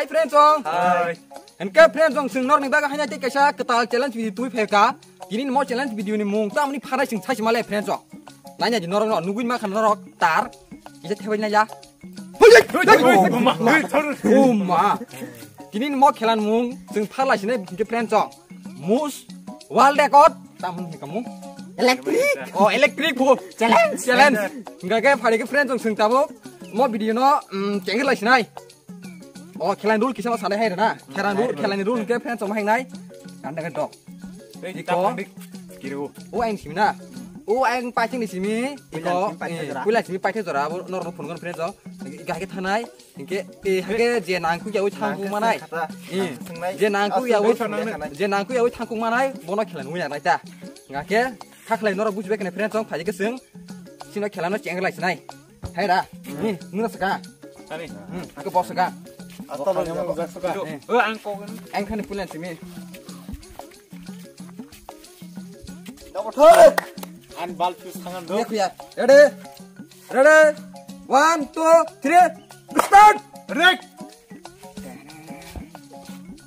Hai friend song. Hai. Engke friend song sing nor ning baga hanya te kaisa ketal challenge video tui pheka. Kini mo challenge video ni mung ta mani phara sing sai male friend song. Nanya di norok no nuguin ma khan norok tar. Ija thewai na ja. Uma. Kini mo khelan mung sing phala sine ke friend song. Mus world record tamun kamu. Electric. Oh electric bu. Challenge. Enggak ke phari ke friend song sing tabo. Mo video no chengel lai sinai. Oh khelan rule kisah sana hai na. Khelan rule ke friend song hai nai. Kan dengan dok. Iko. Kiru. Oh anh simi na. Oh anh paicing di sini. Iko. Kuila simi paicing zora. Nor phone kan friend song. Ika ke thanai. Ingke hake je nangku ya thangkung manai. Je nangku ya thangkung manai. Bono khelan uya nai ta. Ngake khaklai nor bujbe kene friend song phaji ke sing. Sino khelan no chengel lai sinai. Hai da. Ni nuna saka. Ani. Ke bos saka. Atau yang mau suka. Angkong. Anh kan pulen simi. An bal fus tangan do. Ya ready 1 2 3 start Rek.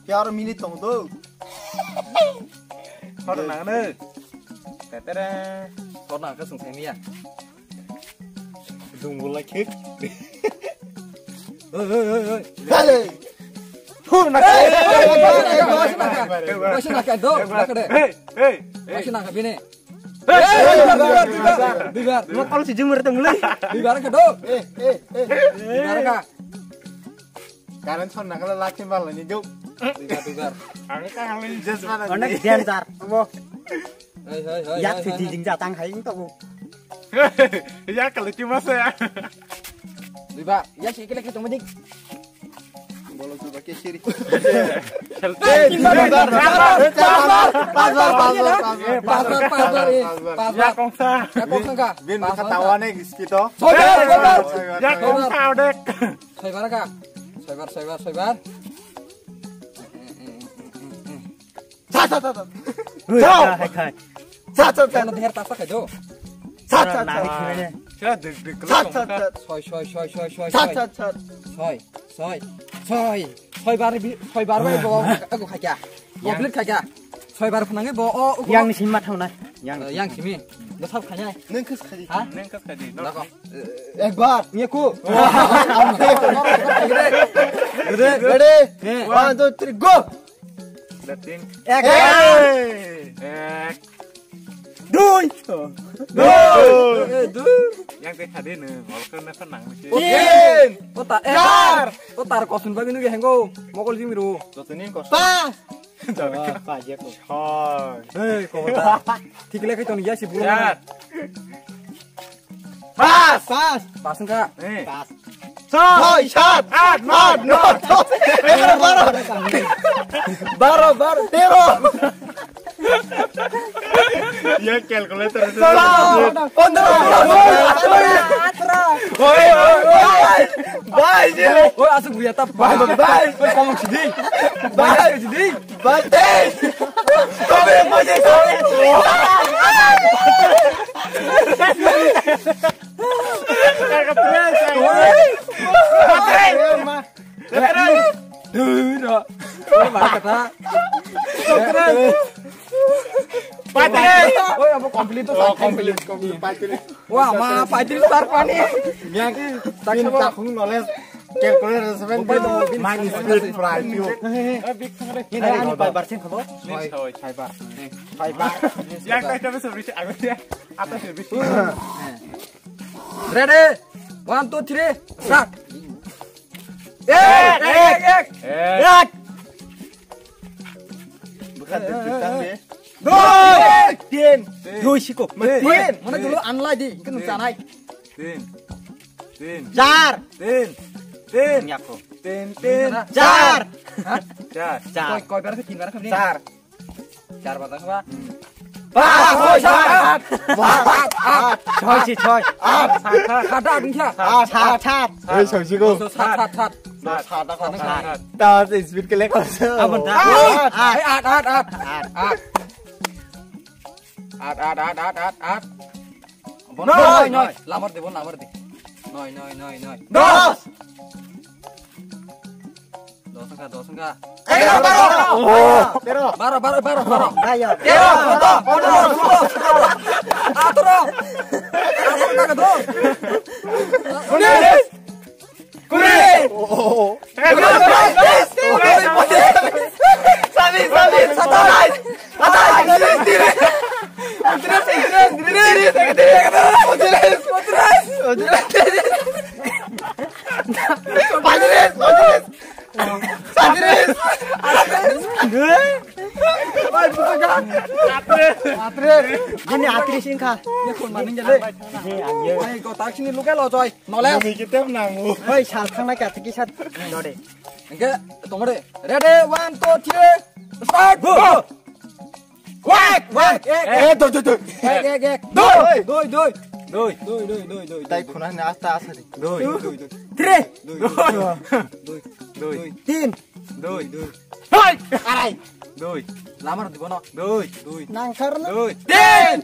Biar minit tong do. Kau nang ne. Tetera. Con nào cái sừng thèm nha. Dùng một like hết. Ơi. Dale. Masih nak do. Masih nak bini. Biar. Mau kalau si jemur tong mulai. Biar ke do. Biar ka. Kanan son nak laki bal ni juk. Biar. Ang kang lên just mana. Anak kian tar. Mo. Hơi. Yak thì jing ja tang hai tong. Ya kalau cuma saya. Biar. Ya sih kita ketemu dik. Bolo tu pakai siri. Ya kong sa. Bin ketawa nih gitu. Ya kong sao dek. Soibar ka. Soibar. Kan der tak ka do. Saya dek Soibar bai bo aku khaja. Komplit khaja. Soibar phanange bo o Yang simat thona. yang simi. Lo sab khanya. Neng kes khadi. Ha? neng kas kadi. Dako. Ekbar. Nyeku. Ready? 1 2 3 go. Dating. Ek. Duy. Yang teh hade ne, walaupun na senang sih. Tin. Otar kosun bagi nu hengo. Mogol jimiru. Tutunin kos. Pa. Pa je ko. Hai. Hei, kota. Tikle kai ton ya si bulu. Ya. Pas. Pas enggak? Pas. Soy shot. No. Baro. Tiro. Ya calculator itu. Bye. Oh, asuk buya tap. Bye. Kamu sidi. Bye. Sidi. Bate. Come mujhe Oh, apa komplit tuh? Komplit. Wah, ma Fajri start pani. Yang tak knowledge calculator 7 minus fry view. Ini barceng kamu? Fiber. Yang teh tapi service aku ya. Atas service. Ready? 1 2 3 start. Ek. Bukan deg-degan deh. Tin. Dui siko. Tin. Mana dulu anlai di. Kan sanai. Tin. Jar. Tin. Nyako. Tin. Jar. Jar. Koi barang kin barang ni. Jar batang apa? Choi. Ada dia. Chat. Sosiku. Chat. Tahu speed kelek kalau. Apa dah? Ad. Noi. Lamar di. Noi. Dos. Dos enggak. Tero. Baro. Ayo. Tero, foto. Atro. Kuning. Sabi. Sataran. Ini atri singka. Iniคนมานึงจะเลย Ini anjir. ไอ้ก็ตาชิ้นนี้ลูกแกรอจอยนอนแล้ว มีกี่เต็มหนังงู Hei, sal khang naik atri kisat. Dode. แกตรงมาดิเรดี้ 1 2 3 start go แวกเอ๊ะโดยไต่คนนั้นอาสาสิ Tri. โดย Tin. อะไรโดยลามาดิบเนาะโดย Nang karna. เต้น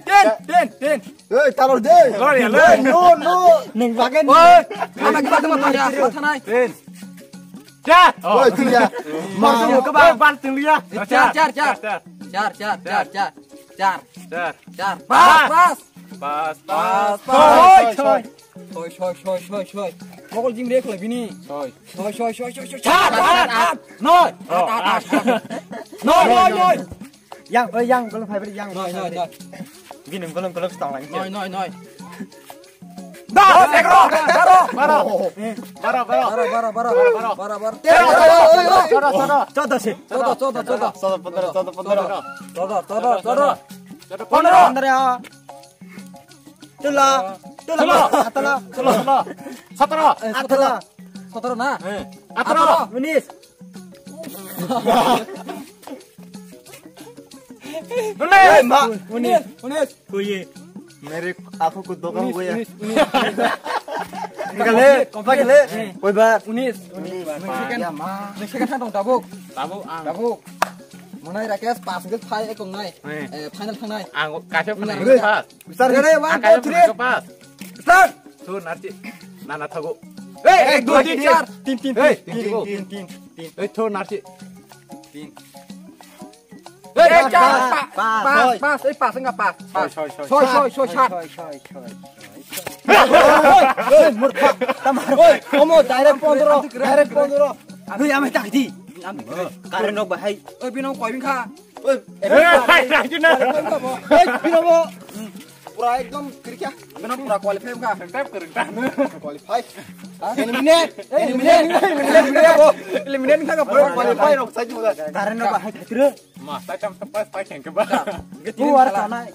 เฮ้ยตลอดเด้ Gloria, no Ning bagen. เฮ้ยทำไมkita tengok tanyaทนาย Jar. เฮ้ยคุณยา Masuk ke ban tung dia. Jar. Pas.ช่วยมอกจิ้มเรียกเลยพี่นี่ช่วยชาน้อย Yang, yang belum hai beri yang. น้อย Gini belum setong lagi. ดาเด็กรอ Baro. Contoh sih. Bener ya. Tula. Atala. Sotro na. Menis. Unis. Kuyi. मेरे आंखों को धोखा हो गया Kale, kompak kale. Koi bar. Unis. Nextkanท่านต้องdabuk. Mengenai rakyat pas ke final ekong nai. Final thang nai. Kaca pernah pas. Besar gede, 1 2 3. Pas. Start. Tuh nanti Nana tahu. 1 2 3 4. Tin. Tuh nanti. Pas enggak pas. Choi chat. Murkha. Tamar. Komo direct pondro. Gue ame tak di. Karena bahai. Pinong koi pin kha. Binomo. Pura ekdom kirikya. Pinong pura qualify kha. Tep kerengkan. Qualify. Eliminate kha ka pura qualify rok sa juga. Karena bahai kira. Mas, macam tepas pakai ke bawah. Luar sana.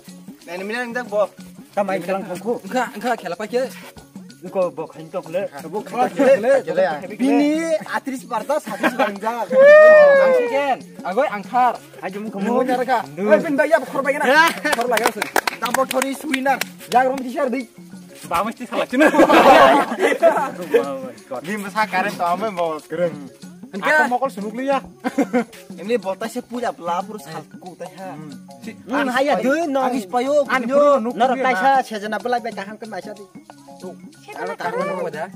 eliminate yang tak boh Tamai kelang kongku. Enggak khela pa ke. Iko bok hantok le. bini atris partas hadis bangjal Angsiken. Agoi angkar. Ajum Kamu kamu. nyara ka. Pin bayar khor bagena. Khor laga su. tampok toris winner Jag rom di share di. Ba mesti salah cina. di masa karen to ame mau keren Aku mau kau senuk liya. ini botasnya punya pelapur salku teh Haya dulu no. angis payo Nor kaisa sejana pelai bekahan kan baca di. Kalau taruh nama dah.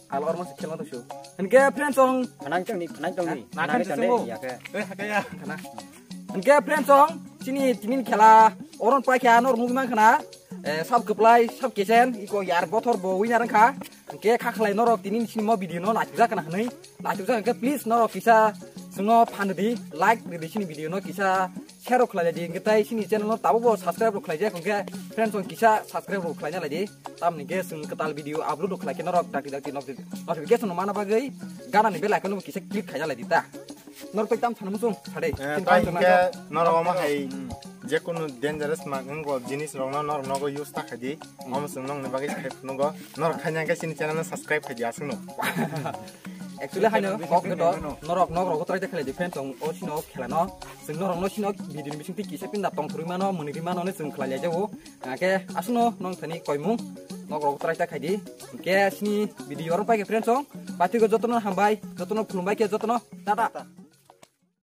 Kalau orang masih kelan tu show. Enke friends song. Penangcong ni. Nakan Nari sesuatu. ya ke. Kaya. Kana. Enke friends song. Sini timin khela orang pai kya nor mungman kana. Sab keplai sab kesen iko yar botor bo winar kha. Enke kha khlai norok tinin sini mo video no najuja kana hnai. Najuja enke please norok kisa sungo phanedi like di sini video no kisa share khlai jadi enke tai sini channel no tabo bo subscribe khlai ja enke friends song kisa subscribe khlai na lagi. Tam ni ke sung ketal video upload khlai ke norok dak notification mana bagai gana ni bela kono kisa click khaja lagi ta. Nor pe tam thana musung thade. তাইকে নরমা হাই যে কোনো ডেঞ্জারাস মাগঙ্গ জিনিস রংনা নর নগো ইউজ তাখাদি আমসুং নং নেবাগে সাইফ নগো নর খাইনাকে সিনি চ্যানেল সাবস্ক্রাইব খাইদি আসুন Actually haino kok kedo norok norok ko trai khale defend tong o sino khela no sing norok no sino video ni bising ti se pin da tong thuri mano muni mano ne sing khala ja wo ke asuno nong thani koimung norok ko trai ta khaidi ke sini video ron pai ke friend song pati ko jotono hambai jotono khulumbai ke jotono tata